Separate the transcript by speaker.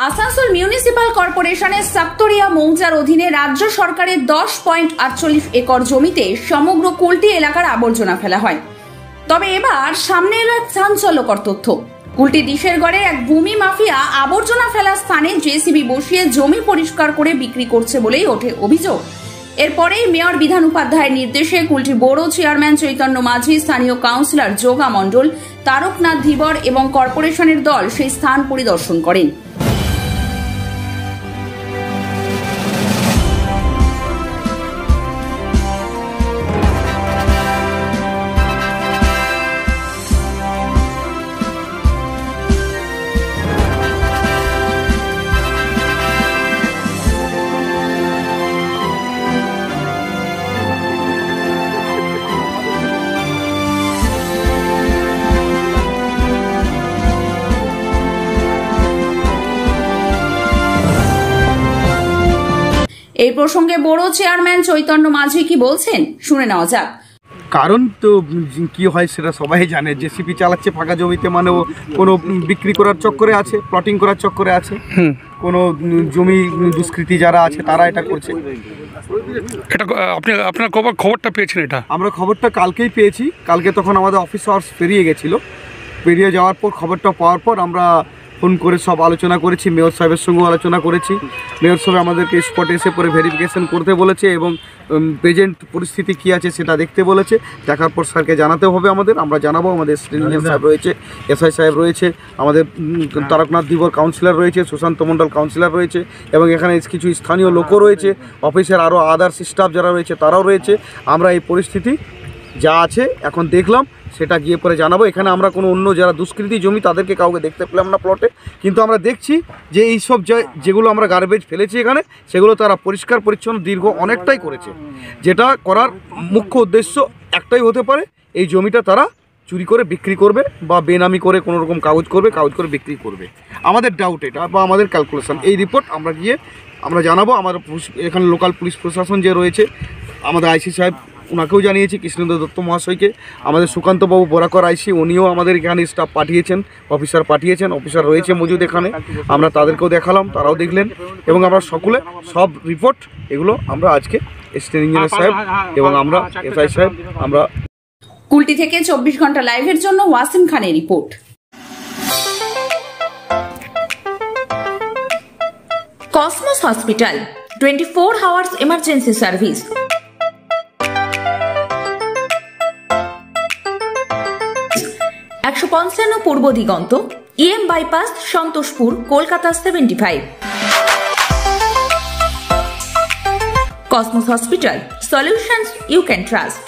Speaker 1: Asansol municipal কর্পোরেশনের সাক্তরিয়া মৌজার অধীনে রাজ্য সরকারের 10.48 একর জমিতে সমগ্র কুলটি এলাকার আবর্জনা ফেলা হয়। তবে এবার সামনে এলো এক চাঞ্চল্যকর তথ্য। কুলটি ডিশেরগড়ে এক ভূমি মাফিয়া আবর্জনা ফেলার স্থানে জেসিবি বসিয়ে জমি পরিষ্কার করে বিক্রি করছে বলেই ওঠে অভিযোগ। এরপরেই মেয়র বিধান উপাধ্যায়ের নির্দেশে কুলটি বড় চেয়ারম্যান চৈতন্য মাঝি, স্থানীয় কাউন্সিলর যোগা মণ্ডল, তারকনাথ ধীবর এবং কর্পোরেশনের দল সেই স্থান পরিদর্শন করেন। এই প্রসঙ্গে বড় চেয়ারম্যান চৈতন্য মাঝি কি বলছেন শুনে নেওয়া যাক।
Speaker 2: কারণ তো কি হয় সেটা সবাই জানে, জেসিপি চালাচ্ছে ফাঁকা জমিতে, মানে ও কোনো বিক্রি করার চক্করে আছে, প্লটিং করার চক্করে আছে, কোনো জমি দুষ্কৃতী যারা আছে তারা এটা করছে।
Speaker 3: এটা আপনার খবরটা পেয়েছেন? এটা
Speaker 2: আমরা খবরটা কালকেই পেয়েছি। কালকে তখন আমাদের অফিস আওয়ার্স পেরিয়ে গেছিলো। পেরিয়ে যাওয়ার পর খবরটা পাওয়ার পর আমরা ফোন করে সব আলোচনা করেছি, মেয়র সাহেবের সঙ্গেও আলোচনা করেছি। মেয়র সাহেব আমাদেরকে স্পটে এসে পরে ভেরিফিকেশন করতে বলেছে এবং প্রেজেন্ট পরিস্থিতি কী আছে সেটা দেখতে বলেছে। দেখার পর স্যারকে জানাতে হবে আমাদের, আমরা জানাবো। আমাদের ইঞ্জিনিয়ার সাহেব রয়েছে, এসআই সাহেব রয়েছে, আমাদের তারকনাথ ধীবর কাউন্সিলর রয়েছে, সুশান্ত মণ্ডল কাউন্সিলর রয়েছে এবং এখানে কিছু স্থানীয় লোকও রয়েছে, অফিসের আরও আদার্স স্টাফ যারা রয়েছে তারাও রয়েছে। আমরা এই পরিস্থিতি যা আছে এখন দেখলাম, সেটা গিয়ে পরে জানাবো। এখানে আমরা কোনো অন্য যারা দুষ্কৃতী জমি তাদেরকে কাউকে দেখতে পেলাম না প্লটে, কিন্তু আমরা দেখছি যে এইসব যেগুলো আমরা গার্বেজ ফেলেছি এখানে, সেগুলো তারা পরিষ্কার পরিচ্ছন্ন দীর্ঘ অনেকটাই করেছে। যেটা করার মুখ্য উদ্দেশ্য একটাই হতে পারে, এই জমিটা তারা চুরি করে বিক্রি করবে বা বেনামি করে কোনো রকম কাগজ করে বিক্রি করবে। আমাদের ডাউট এটা বা আমাদের ক্যালকুলেশন, এই রিপোর্ট আমরা গিয়ে আমরা জানাবো। আমাদের এখানে লোকাল পুলিশ প্রশাসন যে রয়েছে, আমাদের আইসি সাহেব ওনাকেও জানিয়েছি, কৃষ্ণেন্দ্র দত্ত মহাশয়কে, আমাদের সুকান্তবাবু বরাকর আইসি উনিও আমাদের এখানে স্টাফ পাঠিয়েছেন, অফিসার পাঠিয়েছেন, অফিসার রয়েছে মজুদ এখানে। আমরা তাদেরকেও দেখালাম, তারাও দেখলেন এবং আমরা সকলে সব রিপোর্ট এগুলো আমরা আজকে অ্যাসিস্ট্যান্ট ইঞ্জিনিয়ার সাহেব এবং আমরা এসআই সাহেব আমরা।
Speaker 1: কুলটি থেকে 24 ঘন্টা লাইভের জন্য ওয়াসিম খানের report. Cosmos hospital 24 hours emergency service. 155 Purba Diganta, EM bypass, Santoshpur, Kolkata 75। Cosmos Hospital, solutions you can trust.